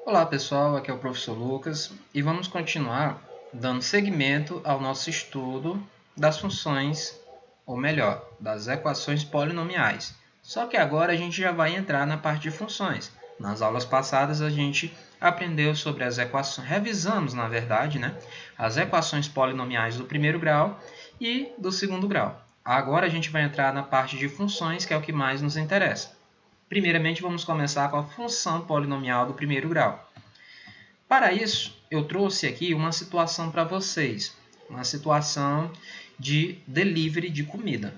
Olá pessoal, aqui é o professor Lucas e vamos continuar dando seguimento ao nosso estudo das funções, ou melhor, das equações polinomiais. Só que agora a gente já vai entrar na parte de funções. Nas aulas passadas a gente aprendeu sobre as equações, revisamos na verdade, as equações polinomiais do primeiro grau e do segundo grau. Agora a gente vai entrar na parte de funções, que é o que mais nos interessa. Primeiramente, vamos começar com a função polinomial do primeiro grau. Para isso, eu trouxe aqui uma situação para vocês, uma situação de delivery de comida.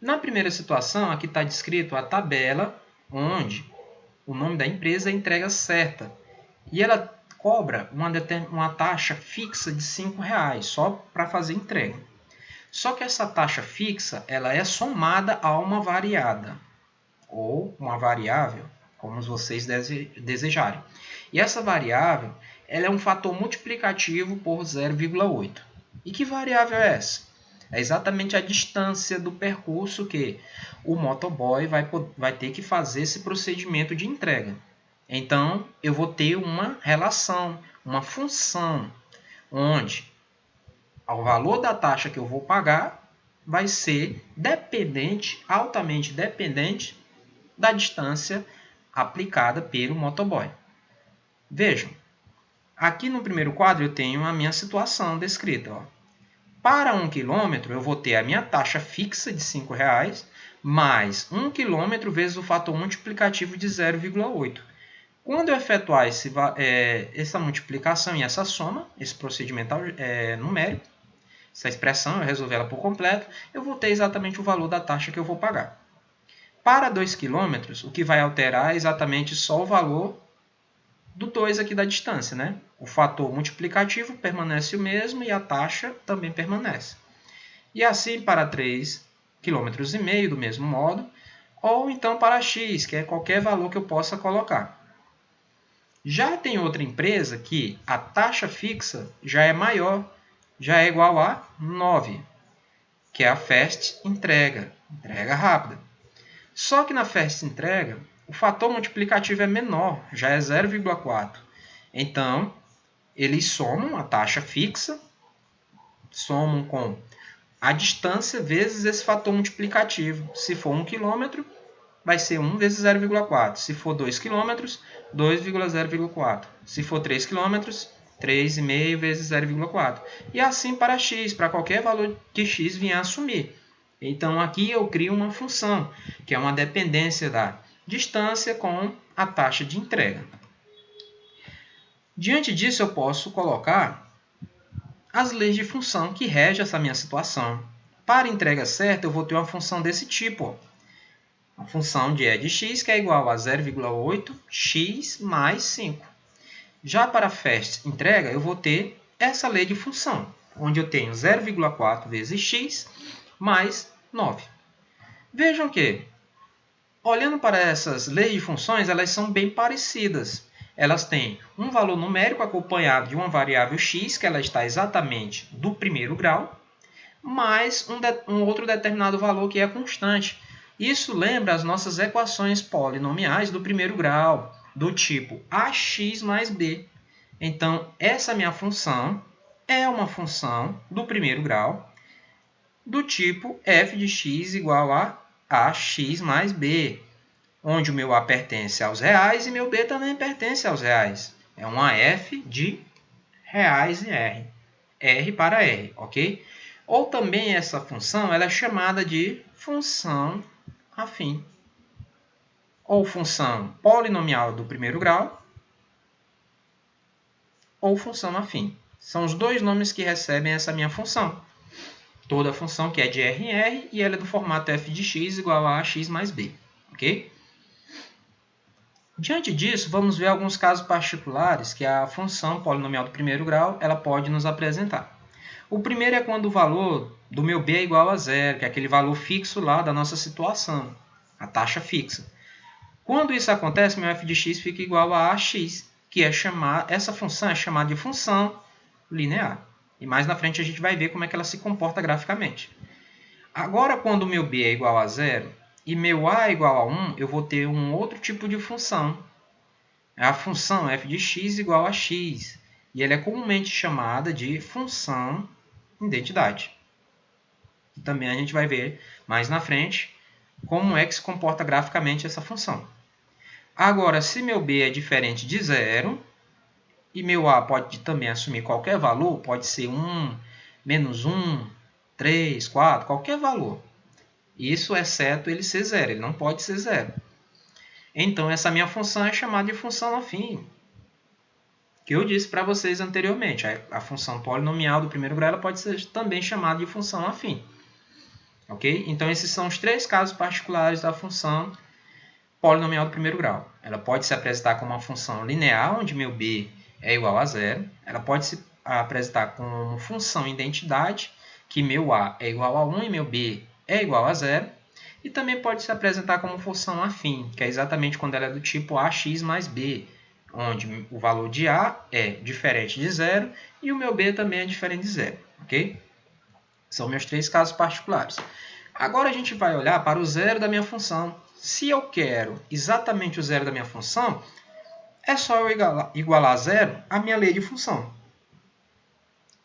Na primeira situação, aqui está descrito a tabela onde o nome da empresa é entrega certa e ela cobra uma taxa fixa de R$ 5 só para fazer entrega. Só que essa taxa fixa ela é somada a uma variada, ou uma variável, como vocês desejarem. E essa variável ela é um fator multiplicativo por 0,8. E que variável é essa? É exatamente a distância do percurso que o motoboy vai ter que fazer esse procedimento de entrega. Então, eu vou ter uma relação, uma função, onde o valor da taxa que eu vou pagar vai ser dependente, altamente dependente, da distância aplicada pelo motoboy. Vejam, aqui no primeiro quadro eu tenho a minha situação descrita. Para 1 km eu vou ter a minha taxa fixa de R$ 5,00 mais 1 km vezes o fator multiplicativo de 0,8. Quando eu efetuar essa multiplicação e essa soma, esse procedimento numérico, essa expressão, eu resolver ela por completo, eu vou ter exatamente o valor da taxa que eu vou pagar. Para 2 km, o que vai alterar é exatamente só o valor do 2 aqui da distância. O fator multiplicativo permanece o mesmo e a taxa também permanece. E assim para 3,5 km do mesmo modo, ou então para x, que é qualquer valor que eu possa colocar. Já tem outra empresa que a taxa fixa já é maior, já é igual a 9, que é a Fast Entrega, entrega rápida. Só que na Fast Entrega, o fator multiplicativo é menor, já é 0,4. Então, eles somam a taxa fixa, somam com a distância vezes esse fator multiplicativo. Se for 1 km, vai ser 1 vezes 0,4. Se for 2 km, 2,0,4. Se for 3 km, 3,5 vezes 0,4. E assim para x, para qualquer valor que x vier a assumir. Então, aqui eu crio uma função, que é uma dependência da distância com a taxa de entrega. Diante disso, eu posso colocar as leis de função que regem essa minha situação. Para entrega certa, eu vou ter uma função desse tipo. A função de e de x, que é igual a 0,8x mais 5. Já para fast entrega, eu vou ter essa lei de função, onde eu tenho 0,4 vezes x mais 9. Vejam que, olhando para essas leis de funções, elas são bem parecidas. Elas têm um valor numérico acompanhado de uma variável x, que ela está exatamente do primeiro grau, mais um outro determinado valor que é constante. Isso lembra as nossas equações polinomiais do primeiro grau, do tipo ax mais b. Então, essa minha função é uma função do primeiro grau, do tipo f de x igual a ax mais b, onde o meu a pertence aos reais e meu b também pertence aos reais. É uma f de reais e r. R para r, ok? Ou também essa função ela é chamada de função afim, ou função polinomial do primeiro grau, ou função afim. São os dois nomes que recebem essa minha função. Toda função que é de R em R e ela é do formato f de x igual a ax mais b. Ok? Diante disso, vamos ver alguns casos particulares que a função polinomial do primeiro grau ela pode nos apresentar. O primeiro é quando o valor do meu b é igual a zero, que é aquele valor fixo lá da nossa situação, a taxa fixa. Quando isso acontece, meu f de x fica igual a ax, que essa função é chamada de função linear. E mais na frente a gente vai ver como é que ela se comporta graficamente. Agora, quando o meu b é igual a zero e meu a é igual a 1, eu vou ter um outro tipo de função. a função f de x igual a x. E ela é comumente chamada de função identidade. E também a gente vai ver mais na frente como é que se comporta graficamente essa função. Agora, se meu b é diferente de 0, e meu a pode também assumir qualquer valor, pode ser 1, menos 1, 3, 4, qualquer valor. Isso exceto ele ser 0, ele não pode ser 0. Então, essa minha função é chamada de função afim, que eu disse para vocês anteriormente. A função polinomial do primeiro grau ela pode ser também chamada de função afim. Ok? Então, esses são os 3 casos particulares da função polinomial do primeiro grau. Ela pode se apresentar como uma função linear, onde meu b é igual a 0. Ela pode se apresentar como função identidade, que meu a é igual a 1 e meu b é igual a 0. E também pode se apresentar como função afim, que é exatamente quando ela é do tipo ax mais b, onde o valor de a é diferente de 0 e o meu b também é diferente de 0. Ok? São meus 3 casos particulares. Agora a gente vai olhar para o zero da minha função. Se eu quero exatamente o zero da minha função, é só eu igualar a zero a minha lei de função.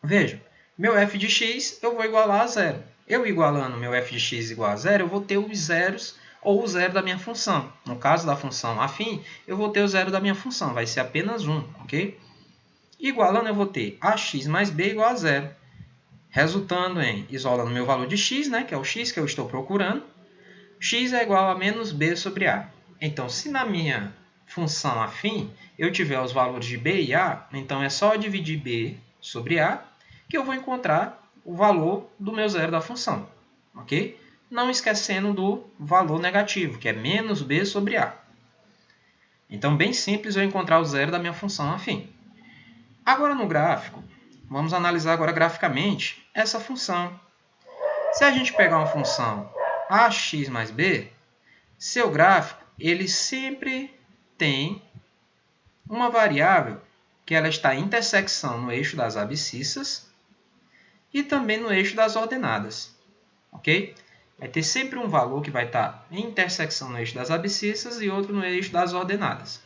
Veja, meu f de x eu vou igualar a zero. Eu igualando meu f de x igual a zero, eu vou ter os zeros ou o zero da minha função. No caso da função afim, eu vou ter o zero da minha função, vai ser apenas 1, ok? Igualando, eu vou ter ax mais b igual a zero, resultando em, isolando meu valor de x, né, que é o x que eu estou procurando, x é igual a menos b sobre a. Então, se na minha função afim eu tiver os valores de b e a, então é só dividir b sobre a que eu vou encontrar o valor do meu zero da função. Ok? Não esquecendo do valor negativo, que é menos b sobre a. Então, bem simples eu encontrar o zero da minha função afim. Agora, no gráfico, vamos analisar agora graficamente essa função. Se a gente pegar uma função ax mais b, seu gráfico ele sempre tem uma variável que ela está em intersecção no eixo das abscissas e também no eixo das ordenadas. Ok? Vai ter sempre um valor que vai estar em intersecção no eixo das abscissas e outro no eixo das ordenadas.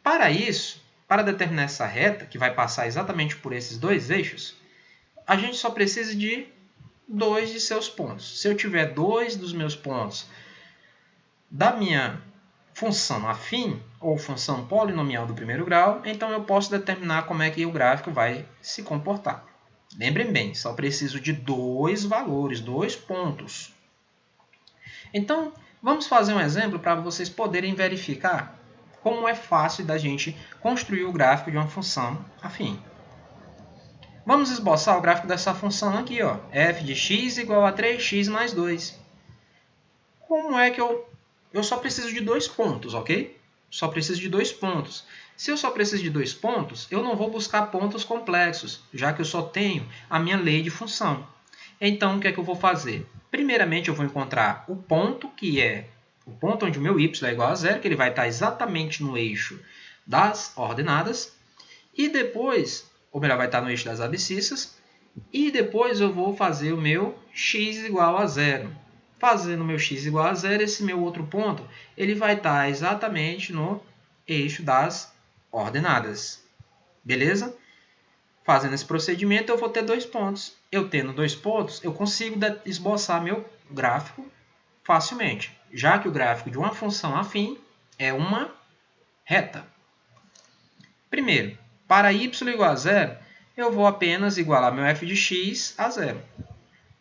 Para isso, para determinar essa reta, que vai passar exatamente por esses dois eixos, a gente só precisa de 2 de seus pontos. Se eu tiver 2 dos meus pontos da minha função afim, ou função polinomial do primeiro grau, então eu posso determinar como é que o gráfico vai se comportar. Lembrem bem, só preciso de 2 valores, 2 pontos. Então, vamos fazer um exemplo para vocês poderem verificar como é fácil da gente construir o gráfico de uma função afim. Vamos esboçar o gráfico dessa função aqui, ó, f de x igual a 3x mais 2. Como é que eu só preciso de 2 pontos, ok? Só preciso de 2 pontos. Se eu só preciso de 2 pontos, eu não vou buscar pontos complexos, já que eu só tenho a minha lei de função. Então, o que é que eu vou fazer? Primeiramente, eu vou encontrar o ponto, que é o ponto onde o meu y é igual a 0, que ele vai estar exatamente no eixo das ordenadas. E depois, ou melhor, vai estar no eixo das abscissas. E depois eu vou fazer o meu x igual a 0. Fazendo o meu x igual a 0, esse meu outro ponto, ele vai estar exatamente no eixo das ordenadas. Beleza? Fazendo esse procedimento, eu vou ter 2 pontos. Eu tendo 2 pontos, eu consigo esboçar meu gráfico facilmente, já que o gráfico de uma função afim é uma reta. Primeiro, para y igual a 0, eu vou apenas igualar meu f de x a 0.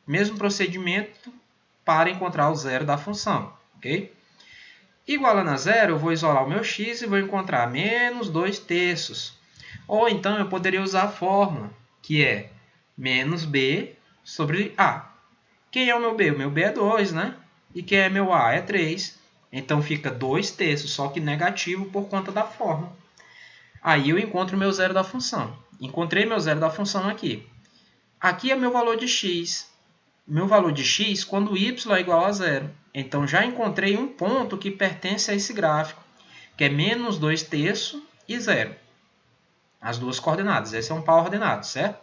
Mesmo procedimento para encontrar o zero da função. Ok? Igualando a 0, eu vou isolar o meu x e vou encontrar menos 2 terços. Ou então eu poderia usar a fórmula, que é menos b sobre a. Quem é o meu b? O meu b é 2, né? E quem é meu a? É 3. Então fica 2 terços, só que negativo por conta da fórmula. Aí eu encontro o meu zero da função. Encontrei meu zero da função aqui. Aqui é meu valor de x. Meu valor de x quando y é igual a 0. Então, já encontrei um ponto que pertence a esse gráfico, que é menos 2 terços e 0. As duas coordenadas. Esse é um par ordenado, certo?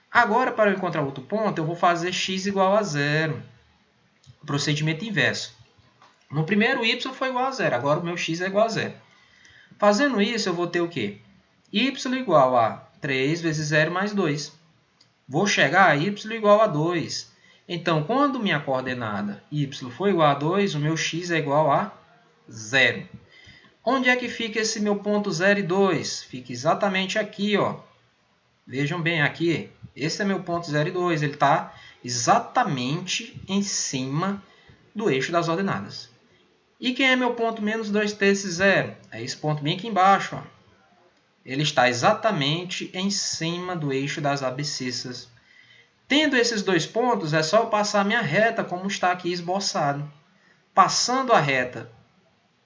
Agora, para eu encontrar outro ponto, eu vou fazer x igual a 0. Procedimento inverso. No primeiro, y foi igual a 0. Agora, o meu x é igual a 0. Fazendo isso, eu vou ter o quê? Y igual a 3 vezes 0 mais 2. Vou chegar a y igual a 2. Então, quando minha coordenada y for igual a 2, o meu x é igual a 0. Onde é que fica esse meu ponto 0 e 2? Fica exatamente aqui, ó. Vejam bem aqui. Esse é meu ponto 0 e 2. Ele está exatamente em cima do eixo das ordenadas. E quem é meu ponto menos 2 terços 0? É esse ponto bem aqui embaixo, ó. Ele está exatamente em cima do eixo das abscissas. Tendo esses dois pontos, é só eu passar a minha reta como está aqui esboçado. Passando a reta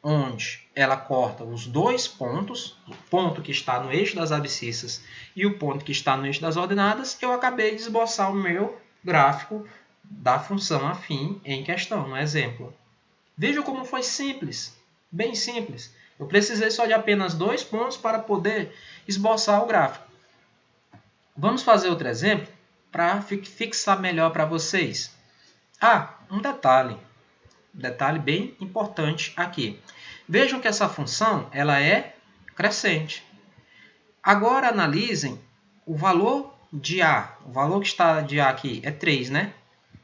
onde ela corta os dois pontos, o ponto que está no eixo das abscissas e o ponto que está no eixo das ordenadas, eu acabei de esboçar o meu gráfico da função afim em questão, no exemplo. Veja como foi simples, bem simples. Eu precisei só de apenas 2 pontos para poder esboçar o gráfico. Vamos fazer outro exemplo para fixar melhor para vocês. Um detalhe bem importante aqui. Vejam que essa função ela é crescente. Agora analisem o valor de A. O valor que está de A aqui é 3, né?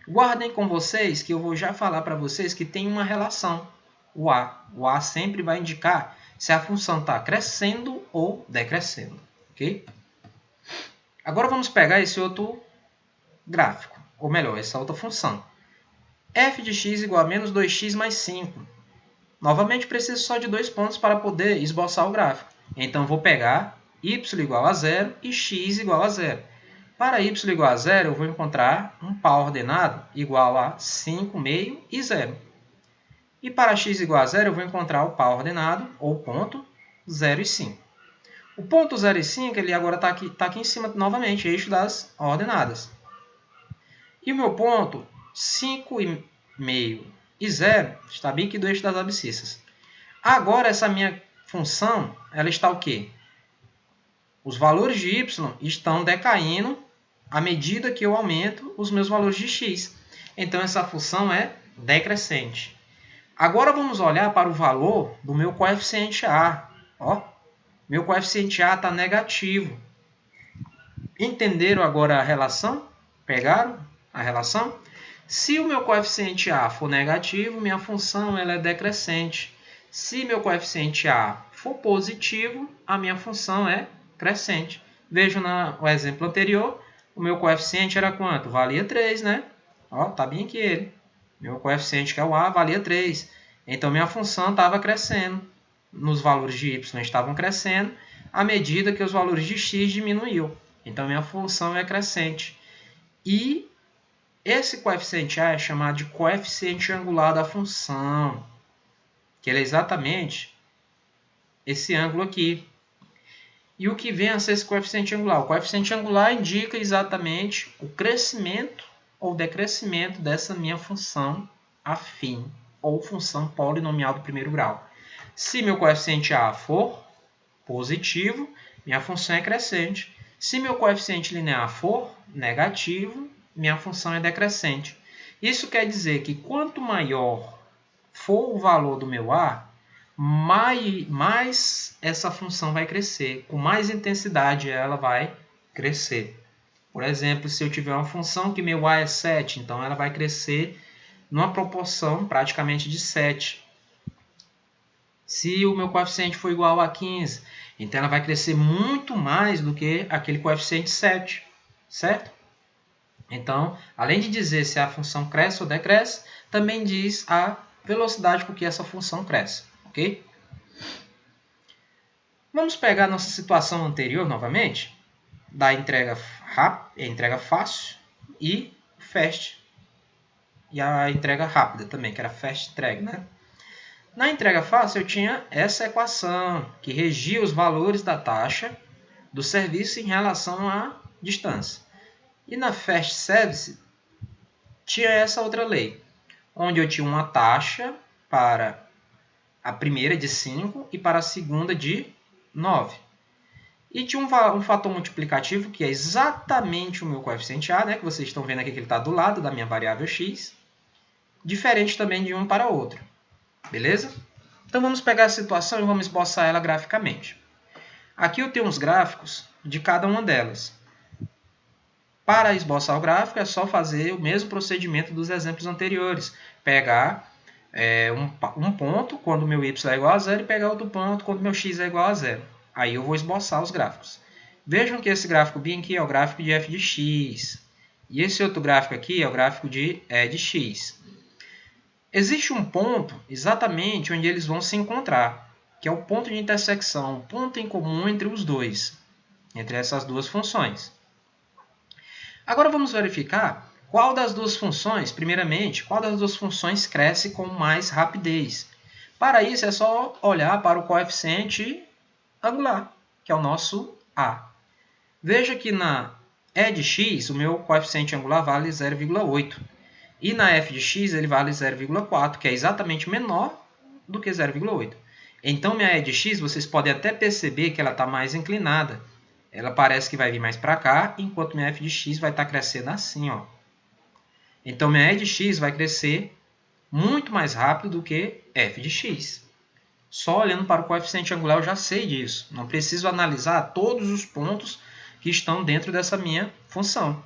Guardem com vocês que eu vou já falar para vocês que tem uma relação. O A sempre vai indicar se a função está crescendo ou decrescendo. Ok? Agora vamos pegar esse outro gráfico, ou melhor, essa outra função. f de x igual a menos 2x mais 5. Novamente, preciso só de 2 pontos para poder esboçar o gráfico. Então, vou pegar y igual a 0 e x igual a 0. Para y igual a 0, eu vou encontrar um par ordenado igual a 5, meio e 0. E para x igual a 0, eu vou encontrar o par ordenado, ou ponto, 0 e 5. O ponto 0 e 5 ele agora está aqui em cima novamente, eixo das ordenadas. E o meu ponto 5,5 e 0 está bem aqui do eixo das abscissas. Agora, essa minha função ela está o quê? Os valores de y estão decaindo à medida que eu aumento os meus valores de x. Então, essa função é decrescente. Agora, vamos olhar para o valor do meu coeficiente A. Ó, meu coeficiente A está negativo. Entenderam agora a relação? Pegaram a relação? Se o meu coeficiente A for negativo, minha função ela é decrescente. Se meu coeficiente A for positivo, a minha função é crescente. Vejam no exemplo anterior, o meu coeficiente era quanto? Valia 3, né? Ó, tá bem aqui ele. Meu coeficiente, que é o A, valia 3. Então, minha função estava crescendo. Nos valores de y estavam crescendo à medida que os valores de x diminuíam. Então, minha função é crescente. E esse coeficiente A é chamado de coeficiente angular da função, que ele é exatamente esse ângulo aqui. E o que vem a ser esse coeficiente angular? O coeficiente angular indica exatamente o crescimento ou decrescimento dessa minha função afim, ou função polinomial do primeiro grau. Se meu coeficiente A for positivo, minha função é crescente. Se meu coeficiente linear for negativo, minha função é decrescente. Isso quer dizer que quanto maior for o valor do meu A, mais essa função vai crescer. Com mais intensidade ela vai crescer. Por exemplo, se eu tiver uma função que meu A é 7, então ela vai crescer numa proporção praticamente de 7. Se o meu coeficiente for igual a 15, então ela vai crescer muito mais do que aquele coeficiente 7, certo? Então, além de dizer se a função cresce ou decresce, também diz a velocidade com que essa função cresce, ok? Vamos pegar nossa situação anterior novamente, da entrega rápida, entrega fácil e fast. E a entrega rápida também, que era fast entrega, né? Na entrega fácil, eu tinha essa equação que regia os valores da taxa do serviço em relação à distância. E na Fast Service, tinha essa outra lei, onde eu tinha uma taxa para a primeira de 5 e para a segunda de 9. E tinha um fator multiplicativo, que é exatamente o meu coeficiente A, né, que vocês estão vendo aqui que ele está do lado da minha variável x, diferente também de um para outro. Beleza? Então vamos pegar a situação e vamos esboçar ela graficamente. Aqui eu tenho os gráficos de cada uma delas. Para esboçar o gráfico é só fazer o mesmo procedimento dos exemplos anteriores. Pegar um ponto quando o meu y é igual a zero e pegar outro ponto quando o meu x é igual a zero. Aí eu vou esboçar os gráficos. Vejam que esse gráfico bem aqui é o gráfico de f de x. E esse outro gráfico aqui é o gráfico de e de x. Existe um ponto exatamente onde eles vão se encontrar, que é o ponto de intersecção, o ponto em comum entre os dois, entre essas duas funções. Agora vamos verificar qual das duas funções, primeiramente, qual das duas funções cresce com mais rapidez. Para isso é só olhar para o coeficiente angular, que é o nosso a. Veja que na e de x, o meu coeficiente angular vale 0,8. E na f de x ele vale 0,4, que é exatamente menor do que 0,8. Então, minha e de x, vocês podem até perceber que ela está mais inclinada. Ela parece que vai vir mais para cá, enquanto minha f de x vai estar crescendo assim. Ó. Então, minha e de x vai crescer muito mais rápido do que f de x. Só olhando para o coeficiente angular eu já sei disso. Não preciso analisar todos os pontos que estão dentro dessa minha função.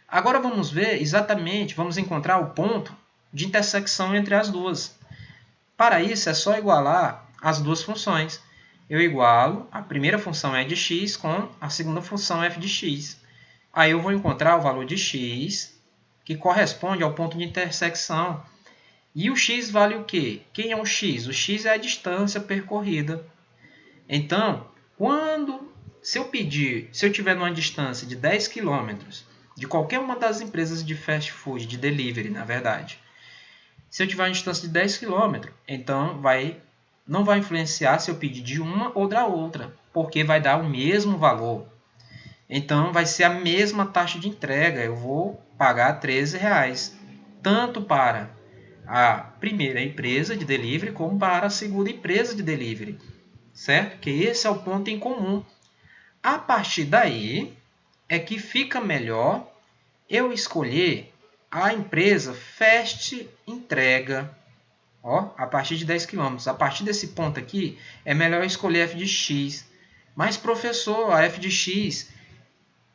Agora vamos ver exatamente, vamos encontrar o ponto de intersecção entre as duas. Para isso é só igualar as duas funções. Eu igualo a primeira função e de x com a segunda função f de x. Aí eu vou encontrar o valor de x, que corresponde ao ponto de intersecção. E o x vale o quê? Quem é o x? O x é a distância percorrida. Então, se eu tiver numa distância de 10 km, de qualquer uma das empresas de fast food, de delivery, na verdade. Se eu tiver uma distância de 10 km, então não vai influenciar se eu pedir de uma ou da outra, porque vai dar o mesmo valor. Então, vai ser a mesma taxa de entrega. Eu vou pagar R$13, tanto para a primeira empresa de delivery como para a segunda empresa de delivery. Certo? Que esse é o ponto em comum. A partir daí é que fica melhor eu escolher a empresa Fast Entrega, ó, a partir de 10 km. A partir desse ponto aqui, é melhor eu escolher f de x. Mas, professor, a f de x,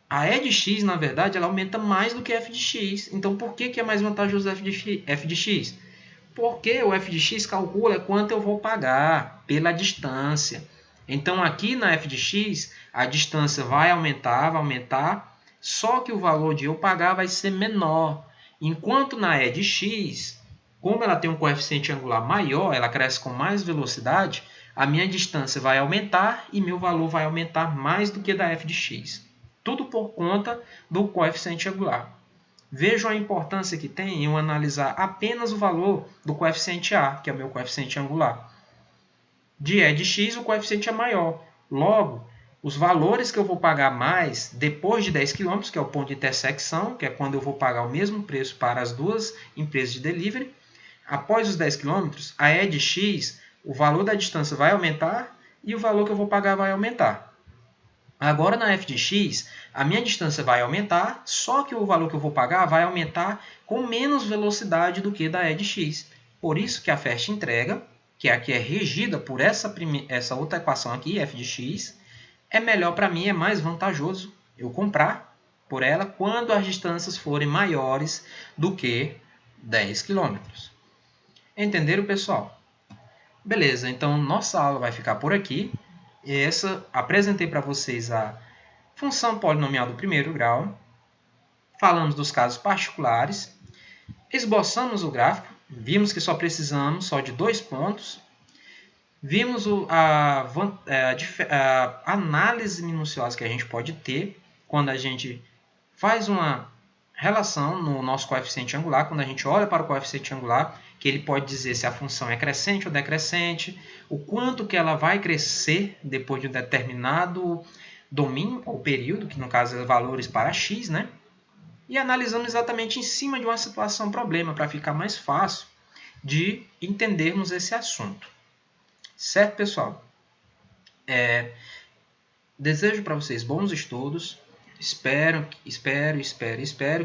a e de x, na verdade, ela aumenta mais do que f de x. Então, por que é mais vantajoso f de x? Porque o f de x calcula quanto eu vou pagar pela distância. Então, aqui na f de x, a distância vai aumentar, só que o valor de eu pagar vai ser menor. Enquanto na e de x, como ela tem um coeficiente angular maior, ela cresce com mais velocidade, a minha distância vai aumentar e meu valor vai aumentar mais do que da f de x. Tudo por conta do coeficiente angular. Vejam a importância que tem em eu analisar apenas o valor do coeficiente a, que é o meu coeficiente angular. De e de x, o coeficiente é maior. Logo, os valores que eu vou pagar mais depois de 10 km, que é o ponto de intersecção, que é quando eu vou pagar o mesmo preço para as duas empresas de delivery, após os 10 km, a e de x, o valor da distância vai aumentar e o valor que eu vou pagar vai aumentar. Agora, na f de x, a minha distância vai aumentar, só que o valor que eu vou pagar vai aumentar com menos velocidade do que da e de x. Por isso que a Fast Entrega, que aqui é regida por essa outra equação aqui, f de x, é melhor para mim, é mais vantajoso eu comprar por ela quando as distâncias forem maiores do que 10 km. Entenderam, pessoal? Beleza, então nossa aula vai ficar por aqui. Apresentei para vocês a função polinomial do primeiro grau. Falamos dos casos particulares. Esboçamos o gráfico. Vimos que só precisamos de 2 pontos. Vimos a análise minuciosa que a gente pode ter quando a gente faz uma relação no nosso coeficiente angular, quando a gente olha para o coeficiente angular, que ele pode dizer se a função é crescente ou decrescente, o quanto que ela vai crescer depois de um determinado domínio ou período, que no caso é valores para x, né? E analisamos exatamente em cima de uma situação problema, para ficar mais fácil de entendermos esse assunto. Certo, pessoal? Desejo para vocês bons estudos. Espero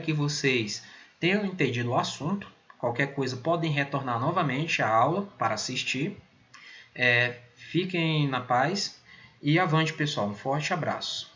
que vocês tenham entendido o assunto. Qualquer coisa podem retornar novamente à aula para assistir. Fiquem na paz e avante, pessoal. Um forte abraço.